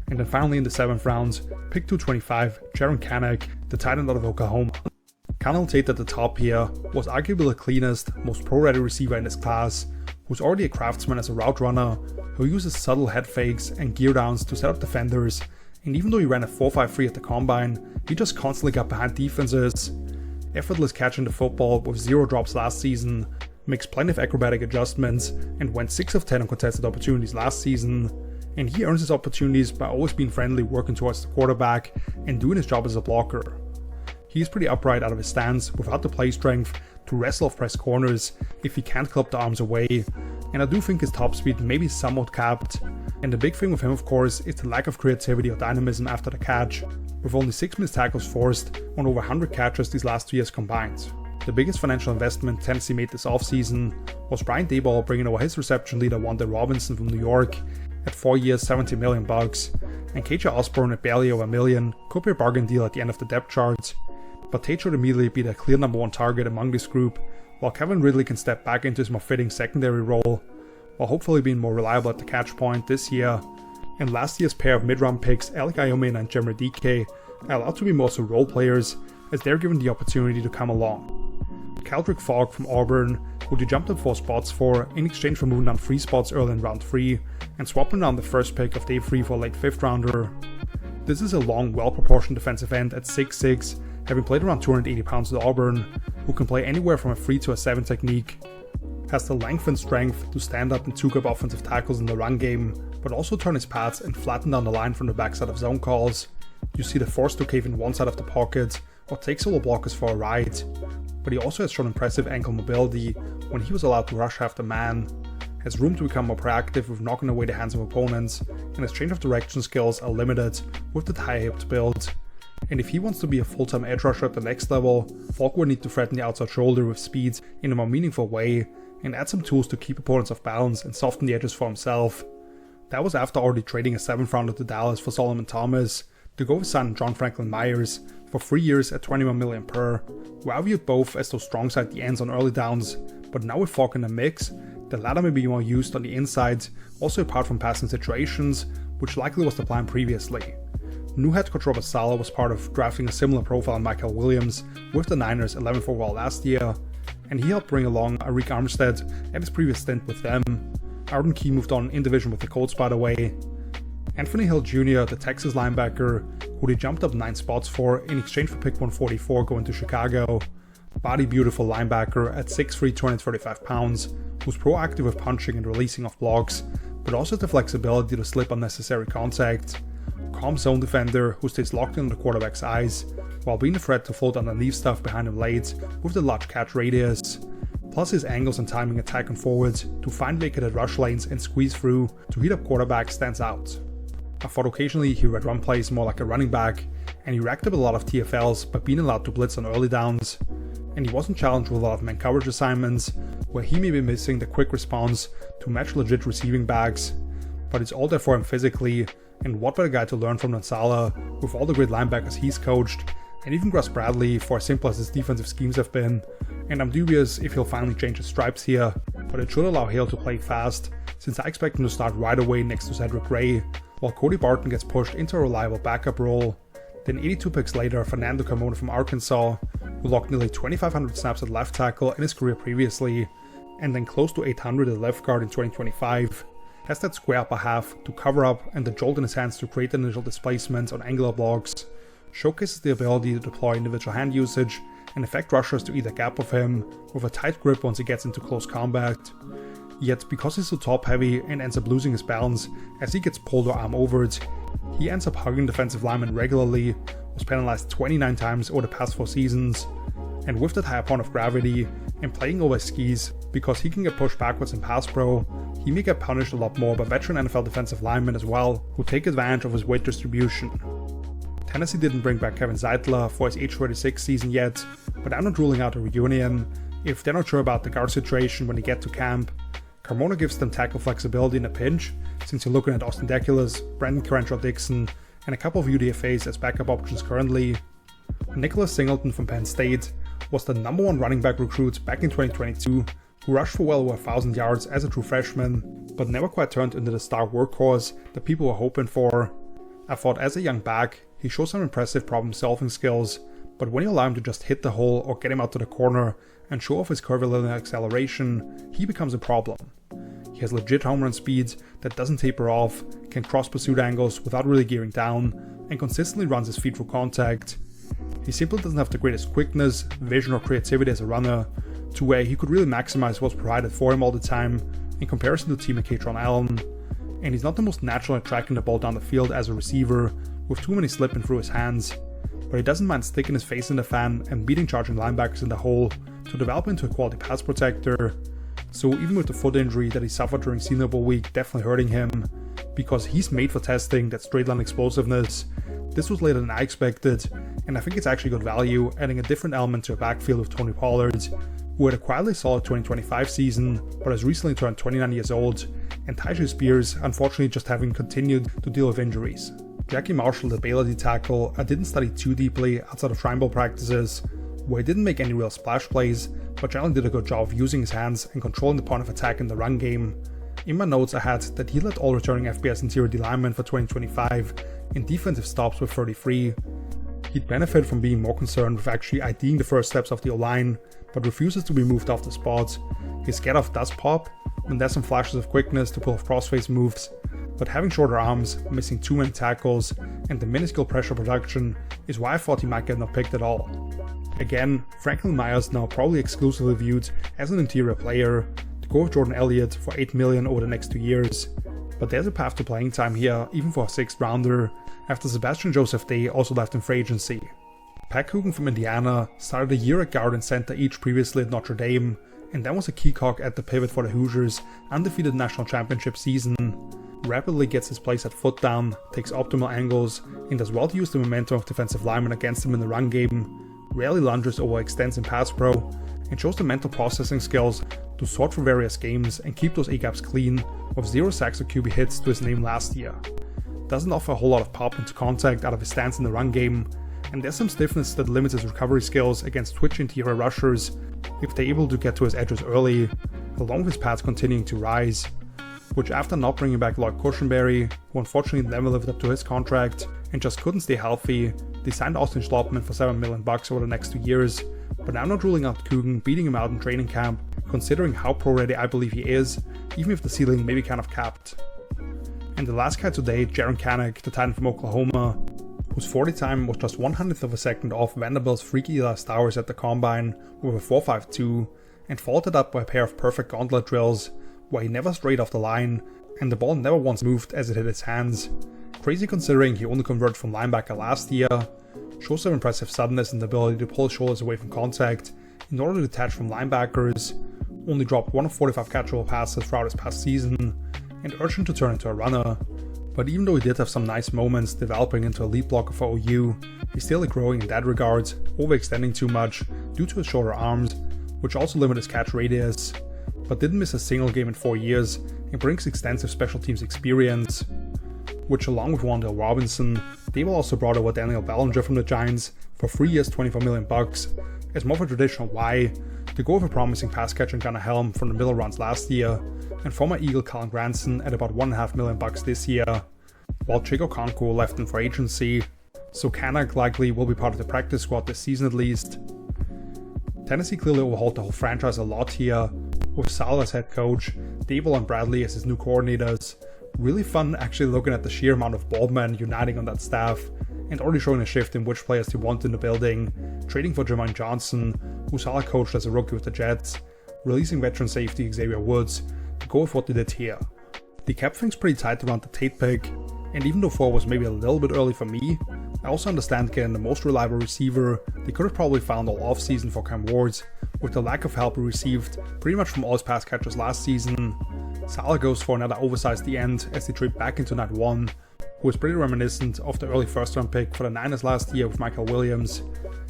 And then finally in the 7th round, pick 225 Jaron Kanak, the tight end out of Oklahoma. Connell Tate at the top here was arguably the cleanest, most pro-ready receiver in this class, who's already a craftsman as a route runner, who uses subtle head fakes and gear downs to set up defenders, and even though he ran a 4.53 at the combine, he just constantly got behind defenses. Effortless catching the football with 0 drops last season, makes plenty of acrobatic adjustments, and went 6 of 10 on contested opportunities last season. And he earns his opportunities by always being friendly, working towards the quarterback, and doing his job as a blocker. He is pretty upright out of his stance, without the play strength to wrestle off press corners if he can't club the arms away, and I do think his top speed may be somewhat capped. And the big thing with him, of course, is the lack of creativity or dynamism after the catch, with only 6 missed tackles forced on over 100 catches these last 2 years combined. The biggest financial investment Tennessee made this offseason was Brian Daboll bringing over his reception leader Wanda Robinson from New York at 4 years, $70 million, and KJ Osborne at barely over $1 million could be a bargain deal at the end of the depth chart. But Tate should immediately be the clear number 1 target among this group, while Kevin Ridley can step back into his more fitting secondary role, while hopefully being more reliable at the catch point this year. And last year's pair of mid-round picks, Alec Iomina and Jeremy DK, are allowed to be more so role players, as they're given the opportunity to come along. Caldrick Fogg from Auburn, who they jumped up 4 spots for in exchange for moving down 3 spots early in round 3 and swapping down the first pick of day 3 for a late 5th rounder. This is a long, well-proportioned defensive end at 6'6", having played around 280 pounds at Auburn, who can play anywhere from a 3 to a 7 technique, has the length and strength to stand up and took up offensive tackles in the run game, but also turn his pads and flatten down the line from the backside of zone calls. You see the force to cave in one side of the pocket, or take solo blockers for a ride, but he also has shown impressive ankle mobility when he was allowed to rush half the man, has room to become more proactive with knocking away the hands of opponents, and his change of direction skills are limited with the high-hipped build. And if he wants to be a full-time edge rusher at the next level, Falk would need to threaten the outside shoulder with speed in a more meaningful way, and add some tools to keep opponents off balance and soften the edges for himself. That was after already trading a 7th rounder to Dallas for Solomon Thomas, to go with signing John Franklin Myers for 3 years at $21 million per, who I viewed both as those strong side ends on early downs, but now with Falk in the mix, the latter may be more used on the inside, also apart from passing situations, which likely was the plan previously. New head coach Robert Saleh was part of drafting a similar profile in Michael Williams with the Niners 11th overall last year, and he helped bring along Arik Armstead at his previous stint with them. Arden Key moved on in division with the Colts, by the way. Anthony Hill Jr., the Texas linebacker, who they jumped up 9 spots for in exchange for pick 144 going to Chicago. Body beautiful linebacker at 6'3", 235 pounds, who's proactive with punching and releasing off blocks, but also has the flexibility to slip unnecessary contact. Calm zone defender who stays locked in on the quarterback's eyes, while being a threat to float underneath stuff behind him late with the large catch radius. Plus his angles and timing attack and forwards to find vacated rush lanes and squeeze through to heat up quarterbacks stands out. I thought occasionally he would run plays more like a running back, and he racked up a lot of TFLs by being allowed to blitz on early downs. And he wasn't challenged with a lot of man coverage assignments, where he may be missing the quick response to match legit receiving backs, but it's all there for him physically, and what better guy to learn from than Saleh, with all the great linebackers he's coached, and even Gus Bradley for as simple as his defensive schemes have been. And I'm dubious if he'll finally change his stripes here, but it should allow Hale to play fast, since I expect him to start right away next to Cedric Gray, while Cody Barton gets pushed into a reliable backup role. Then 82 picks later, Fernando Carmona from Arkansas, who logged nearly 2,500 snaps at left tackle in his career previously, and then close to 800 at left guard in 2025, has that square upper half to cover up and the jolt in his hands to create initial displacements on angular blocks, showcases the ability to deploy individual hand usage and affect rushers to either gap of him with a tight grip once he gets into close combat. Yet because he's so top heavy and ends up losing his balance as he gets pulled or arm over it, he ends up hugging defensive linemen regularly, was penalized 29 times over the past 4 seasons, and with that higher point of gravity and playing over his skis because he can get pushed backwards in pass pro, he may get punished a lot more by veteran NFL defensive linemen as well, who take advantage of his weight distribution. Tennessee didn't bring back Kevin Zeitler for his age 36 season yet, but I'm not ruling out a reunion if they're not sure about the guard situation when they get to camp. Carmona gives them tackle flexibility in a pinch, since you're looking at Austin Deculus, Brandon Crenshaw-Dixon, and a couple of UDFAs as backup options currently. Nicholas Singleton from Penn State was the #1 running back recruit back in 2022, who rushed for well over 1,000 yards as a true freshman, but never quite turned into the star workhorse that people were hoping for. I thought as a young back, he showed some impressive problem-solving skills, but when you allow him to just hit the hole or get him out to the corner and show off his curvilinear acceleration, he becomes a problem. He has legit home run speed that doesn't taper off, can cross pursuit angles without really gearing down, and consistently runs his feet through contact. He simply doesn't have the greatest quickness, vision or creativity as a runner, to where he could really maximize what's provided for him all the time in comparison to teammate Katron Allen. And he's not the most natural at tracking the ball down the field as a receiver, with too many slipping through his hands, but he doesn't mind sticking his face in the fan and beating charging linebackers in the hole to develop into a quality pass protector. So even with the foot injury that he suffered during Senior Bowl week definitely hurting him, because he's made for testing that straight line explosiveness, this was later than I expected, and I think it's actually good value, adding a different element to a backfield with Tony Pollard, who had a quietly solid 2025 season, but has recently turned 29 years old, and Tyjae Spears unfortunately just having continued to deal with injuries. Jackie Marshall, the Baylor D tackle, I didn't study too deeply outside of Shrine Bowl practices, where he didn't make any real splash plays, but generally did a good job of using his hands and controlling the point of attack in the run game. In my notes I had that he led all returning FBS interior D linemen for 2025 in defensive stops with 33. He'd benefit from being more concerned with actually IDing the first steps of the O-line, but refuses to be moved off the spot. His get-off does pop, and there's some flashes of quickness to pull off crossface moves, but having shorter arms, missing too many tackles, and the minuscule pressure production is why I thought he might get not picked at all. Again, Franklin Myers now probably exclusively viewed as an interior player, to go with Jordan Elliott for $8 million over the next 2 years, but there's a path to playing time here even for a 6th rounder, after Sebastian Joseph Day also left in free agency. Pat Coogan from Indiana started a year at guard and center each previously at Notre Dame, and then was a key cog at the pivot for the Hoosiers' undefeated national championship season. Rapidly gets his place at foot down, takes optimal angles, and does well to use the momentum of defensive linemen against him in the run game, rarely lunges or extends in pass pro, and shows the mental processing skills to sort through various games and keep those A-gaps clean, with 0 sacks or QB hits to his name last year. Doesn't offer a whole lot of pop into contact out of his stance in the run game, and there's some stiffness that limits his recovery skills against twitch interior rushers if they're able to get to his edges early, along with his pads continuing to rise, which after not bringing back Lloyd Cushenberry, who unfortunately never lived up to his contract and just couldn't stay healthy, they signed Austin Schlottman for $7 million over the next 2 years, but I'm not ruling out Coogan beating him out in training camp, considering how pro-ready I believe he is, even if the ceiling may be kind of capped. And the last guy today, Jaron Kanak, the Titan from Oklahoma, whose 40 time was just 1/100th of a second off Vanderbilt's freaky last hours at the combine with a 4.52, and followed it up by a pair of perfect gauntlet drills, where he never strayed off the line, and the ball never once moved as it hit his hands. Crazy considering he only converted from linebacker last year, shows some impressive suddenness and the ability to pull his shoulders away from contact in order to detach from linebackers, only dropped 1 of 45 catchable passes throughout his past season, and urged him to turn into a runner. But even though he did have some nice moments developing into a lead blocker for OU, he's still growing in that regard, overextending too much due to his shorter arms, which also limit his catch radius, but didn't miss a single game in 4 years and brings extensive special teams experience, which along with Wan'Dale Robinson, they will also brought over Daniel Bellinger from the Giants for 3 years $24 million as more of a traditional Y, to go with a promising pass catcher Gunnar Helm from the middle rounds last year, and former Eagle Colin Granson at about $1.5 million this year, while Chico Conco left in free agency, so Kanak likely will be part of the practice squad this season at least. Tennessee clearly overhauled the whole franchise a lot here, with Sal as head coach, Dable and Bradley as his new coordinators. Really fun actually looking at the sheer amount of bald men uniting on that staff, and already showing a shift in which players they want in the building, trading for Jermaine Johnson, who Salah coached as a rookie with the Jets, releasing veteran safety Xavier Woods, to go with what they did here. They kept things pretty tight around the Tate pick, and even though 4 was maybe a little bit early for me, I also understand getting the most reliable receiver they could have probably found all offseason for Cam Ward, with the lack of help he received pretty much from all his pass catchers last season. Salah goes for another oversized end as they trade back into night 1, who is pretty reminiscent of the early first round pick for the Niners last year with Michael Williams.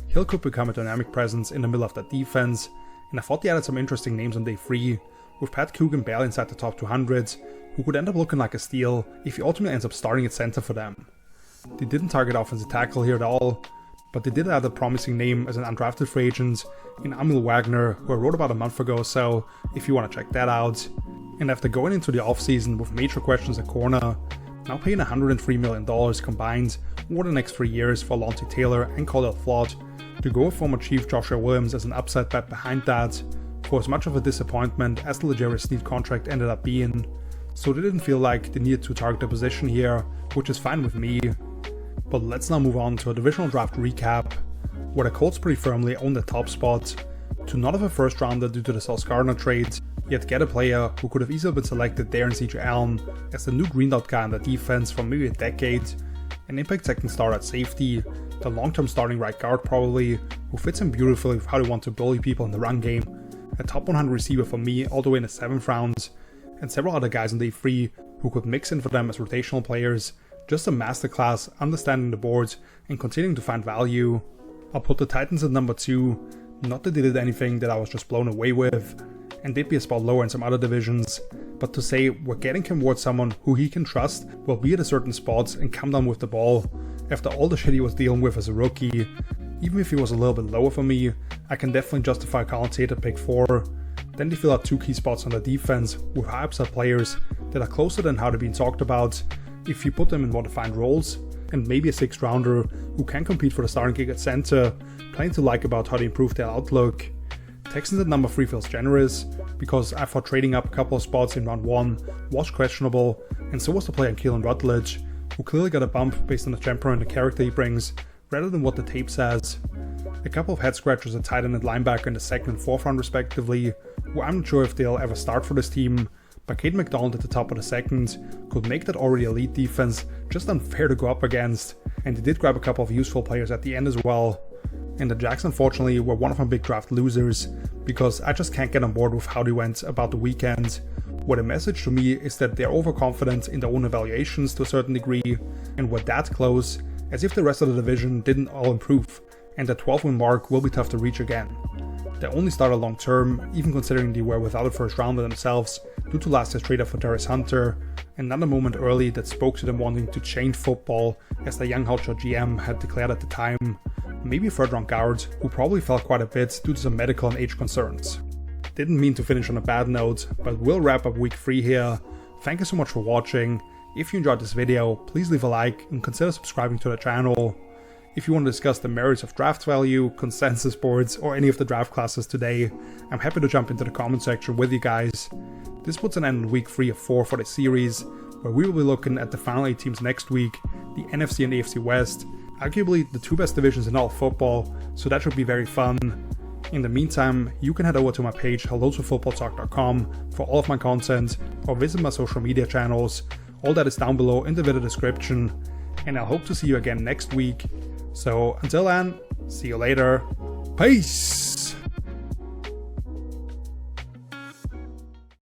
Hill could become a dynamic presence in the middle of that defense, and I thought they added some interesting names on day 3, with Pat Coogan barely inside the top 200, who could end up looking like a steal if he ultimately ends up starting at center for them. They didn't target offensive tackle here at all, but they did add a promising name as an undrafted free agent in Emil Wagner, who I wrote about a month ago, so if you want to check that out. And after going into the offseason with major questions at corner, now paying $103 million combined over the next 3 years for Lonte Taylor and Cordell Flott, to go with former Chief Joshua Williams as an upside bet behind that, for as much of a disappointment as the L'Jarius Sneed contract ended up being. So they didn't feel like they needed to target a position here, which is fine with me. But let's now move on to a divisional draft recap, where the Colts pretty firmly own the top spot, to not have a first rounder due to the Sauce Gardner trade, yet get a player who could have easily been selected there in CJ Allen as the new greened out guy on the defense for maybe a decade, an impact second star at safety, the long-term starting right guard probably, who fits in beautifully with how they want to bully people in the run game, a top 100 receiver for me all the way in the 7th round, and several other guys on day 3 who could mix in for them as rotational players. Just a masterclass understanding the boards and continuing to find value. I'll put the Titans at number 2, not that they did anything that I was just blown away with, and they'd be a spot lower in some other divisions, but to say we're getting Cam Ward someone who he can trust will be at a certain spots and come down with the ball, after all the shit he was dealing with as a rookie. Even if he was a little bit lower for me, I can definitely justify Colin Tate at pick 4. Then they fill out 2 key spots on the defense with high upside players that are closer than how they're being talked about, if you put them in more defined roles, and maybe a 6th rounder who can compete for the starting gig at center. Plenty to like about how they improved their outlook. Texans at number 3 feels generous, because I thought trading up a couple of spots in round 1 was questionable, and so was the play on Keelan Rutledge, who clearly got a bump based on the temperament and character he brings, rather than what the tape says. A couple of head scratchers at tight end and linebacker in the 2nd and 4th round respectively, who I'm not sure if they'll ever start for this team, but Cade McDonald at the top of the 2nd could make that already elite defense just unfair to go up against, and they did grab a couple of useful players at the end as well. And the Jags unfortunately were one of my big draft losers, because I just can't get on board with how they went about the weekend, where the message to me is that they're overconfident in their own evaluations to a certain degree, and were that close, as if the rest of the division didn't all improve, and the 12-win mark will be tough to reach again. They only started long term, even considering they were without a first rounder themselves due to last year's trade up for Darius Hunter, another moment early that spoke to them wanting to change football, as the young hotshot GM had declared at the time. Maybe a 3rd round guard, who probably fell quite a bit due to some medical and age concerns. Didn't mean to finish on a bad note, but we'll wrap up week 3 here. Thank you so much for watching. If you enjoyed this video, please leave a like and consider subscribing to the channel. If you want to discuss the merits of draft value, consensus boards, or any of the draft classes today, I'm happy to jump into the comment section with you guys. This puts an end on week 3 of 4 for the series, where we will be looking at the final 8 teams next week, the NFC and AFC West, arguably the 2 best divisions in all of football, so that should be very fun. In the meantime, you can head over to my page hellotofootballtalk.com for all of my content, or visit my social media channels. All that is down below in the video description, and I hope to see you again next week. So until then, see you later. Peace!